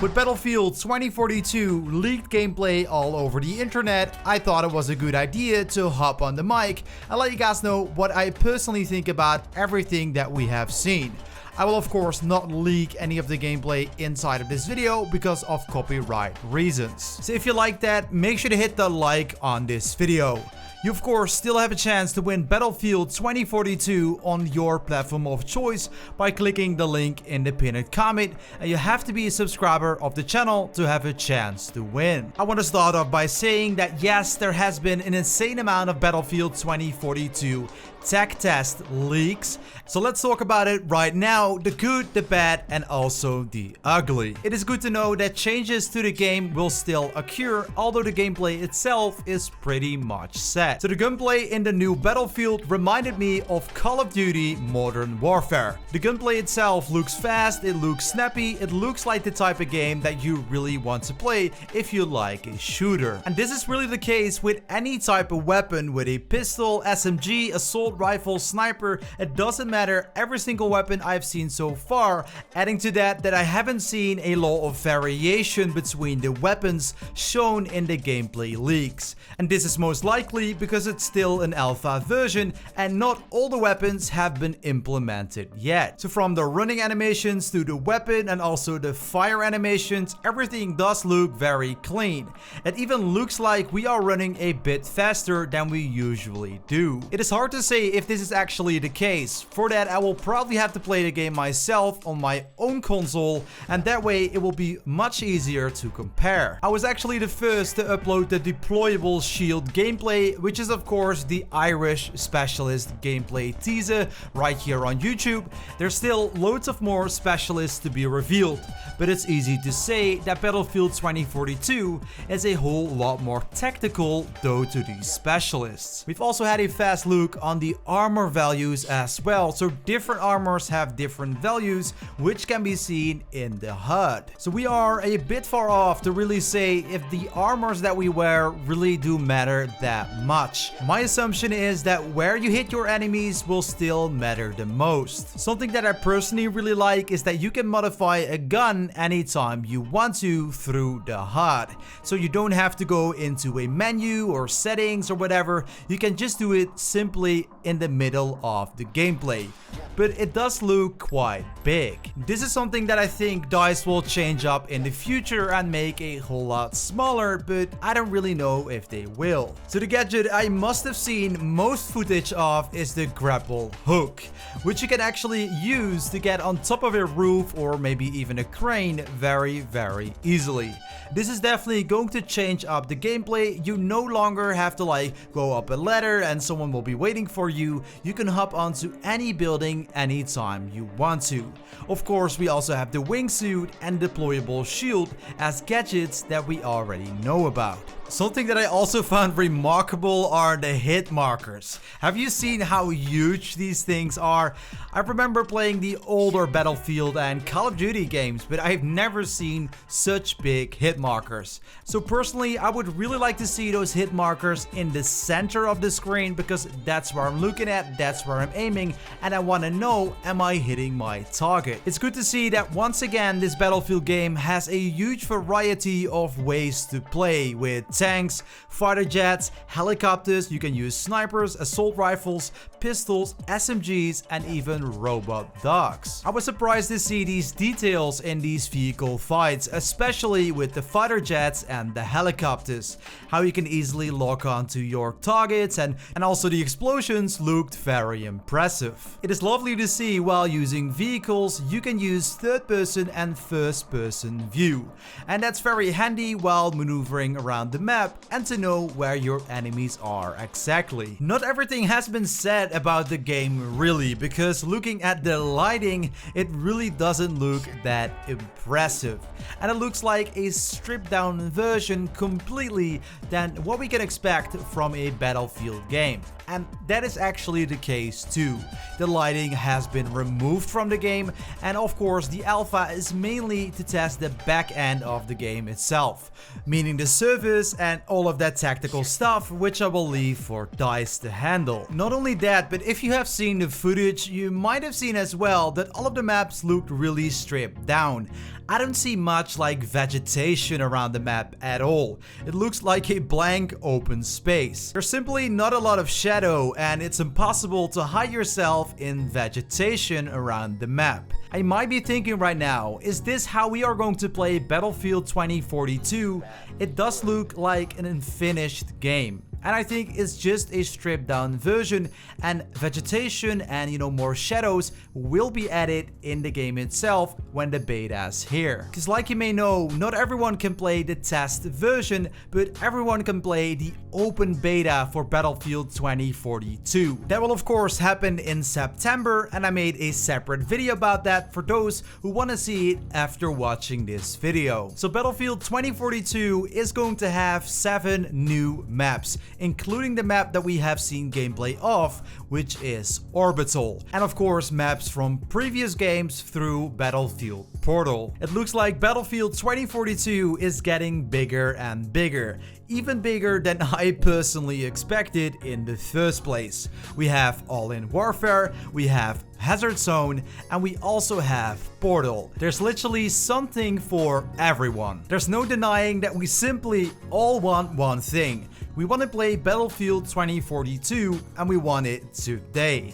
With Battlefield 2042 leaked gameplay all over the internet, I thought it was a good idea to hop on the mic and let you guys know what I personally think about everything that we have seen. I will of course not leak any of the gameplay inside of this video because of copyright reasons. So if you like that, make sure to hit the like on this video. You of course still have a chance to win Battlefield 2042 on your platform of choice by clicking the link in the pinned comment, and you have to be a subscriber of the channel to have a chance to win. I want to start off by saying that yes, there has been an insane amount of Battlefield 2042 tech test leaks. So let's talk about it right now, the good, the bad, and also the ugly. It is good to know that changes to the game will still occur, although the gameplay itself is pretty much set. So the gunplay in the new Battlefield reminded me of Call of Duty Modern Warfare. The gunplay itself looks fast, it looks snappy, it looks like the type of game that you really want to play if you like a shooter. And this is really the case with any type of weapon, with a pistol, SMG, assault rifle, sniper, it doesn't matter, every single weapon I've seen so far. Adding to that I haven't seen a lot of variation between the weapons shown in the gameplay leaks. And this is most likely because it's still an alpha version and not all the weapons have been implemented yet. So from the running animations to the weapon and also the fire animations, everything does look very clean. It even looks like we are running a bit faster than we usually do. It is hard to say if this is actually the case. For that, I will probably have to play the game myself on my own console, and that way it will be much easier to compare. I was actually the first to upload the deployable shield gameplay, which is of course the Irish specialist gameplay teaser right here on YouTube. There's still loads of more specialists to be revealed, but it's easy to say that Battlefield 2042 is a whole lot more tactical due to these specialists. We've also had a fast look on the armor values as well, so different armors have different values which can be seen in the HUD. So we are a bit far off to really say if the armors that we wear really do matter that much. My assumption is that where you hit your enemies will still matter the most. Something that I personally really like is that you can modify a gun anytime you want to through the HUD. So you don't have to go into a menu or settings or whatever, you can just do it simply in the middle of the gameplay. But it does look quite big. This is something that I think DICE will change up in the future and make a whole lot smaller, but I don't really know if they will. So the gadget I must have seen most footage of is the Grapple Hook, which you can actually use to get on top of a roof or maybe even a crane very easily. This is definitely going to change up the gameplay. You no longer have to go up a ladder and someone will be waiting for you. You can hop onto any building anytime you want to. Of course, we also have the wingsuit and deployable shield as gadgets that we already know about. Something that I also found remarkable are the hit markers. Have you seen how huge these things are? I remember playing the older Battlefield and Call of Duty games, but I've never seen such big hit markers. So personally, I would really like to see those hit markers in the center of the screen because that's where I'm looking at, that's where I'm aiming, and I want to know, am I hitting my target? It's good to see that once again this Battlefield game has a huge variety of ways to play, with tanks, fighter jets, helicopters, you can use snipers, assault rifles, pistols, SMGs, and even robot dogs. I was surprised to see these details in these vehicle fights, especially with the fighter jets and the helicopters. How you can easily lock onto your targets and also the explosions looked very impressive. It is lovely to see while using vehicles you can use third person and first person view. And that's very handy while maneuvering around the map and to know where your enemies are exactly. Not everything has been said about the game really, because looking at the lighting, it really doesn't look that impressive. And it looks like a stripped down version completely than what we can expect from a Battlefield game. And that is actually the case too. The lighting has been removed from the game, and of course the alpha is mainly to test the back end of the game itself, meaning the servers and all of that tactical stuff, which I will leave for DICE to handle. Not only that, but if you have seen the footage, you might have seen as well that all of the maps looked really stripped down. I don't see much like vegetation around the map at all. It looks like a blank open space. There's simply not a lot of shadow, and it's impossible to hide yourself in vegetation around the map. I might be thinking right now, is this how we are going to play Battlefield 2042? It does look like an unfinished game. And I think it's just a stripped down version, and vegetation and more shadows will be added in the game itself when the beta is here. Because like you may know, not everyone can play the test version, but everyone can play the open beta for Battlefield 2042. That will of course happen in September, and I made a separate video about that for those who want to see it after watching this video. So Battlefield 2042 is going to have 7 new maps, including the map that we have seen gameplay of, which is Orbital. And of course maps from previous games through Battlefield Portal. It looks like Battlefield 2042 is getting bigger and bigger. Even bigger than I personally expected in the first place. We have All-in Warfare, we have Hazard Zone, and we also have Portal. There's literally something for everyone. There's no denying that we simply all want one thing. We want to play Battlefield 2042, and we want it today.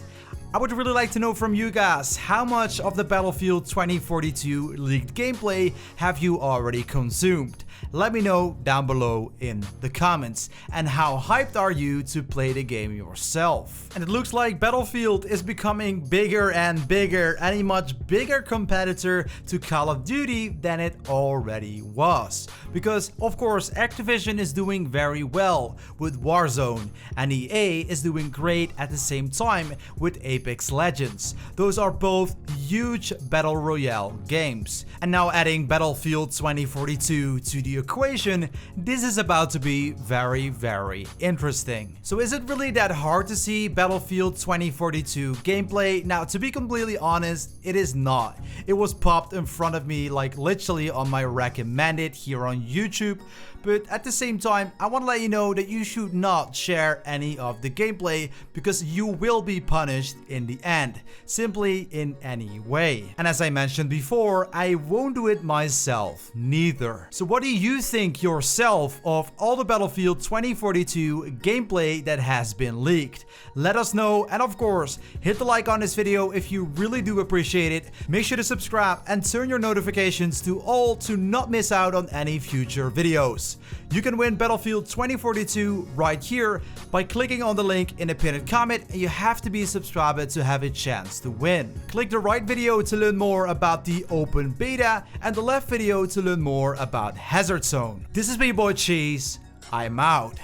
I would really like to know from you guys, how much of the Battlefield 2042 leaked gameplay have you already consumed? Let me know down below in the comments. And how hyped are you to play the game yourself? And it looks like Battlefield is becoming bigger and bigger, and a much bigger competitor to Call of Duty than it already was. Because of course Activision is doing very well with Warzone, and EA is doing great at the same time with Apex Legends. Those are both huge battle royale games. And now adding Battlefield 2042 to the equation, this is about to be very, very interesting. So is it really that hard to see Battlefield 2042 gameplay? Now, to be completely honest, it is not. It was popped in front of me like literally on my recommended here on YouTube. But at the same time, I want to let you know that you should not share any of the gameplay, because you will be punished in the end, simply in any way. And as I mentioned before, I won't do it myself neither. So what do you think yourself of all the Battlefield 2042 gameplay that has been leaked? Let us know, and of course, hit the like on this video if you really do appreciate it. Make sure to subscribe and turn your notifications to all to not miss out on any future videos. You can win Battlefield 2042 right here by clicking on the link in the pinned comment, and you have to be a subscriber to have a chance to win. Click the right video to learn more about the open beta, and the left video to learn more about Hazard Zone. This has been your boy Cheez. I'm out.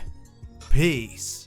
Peace.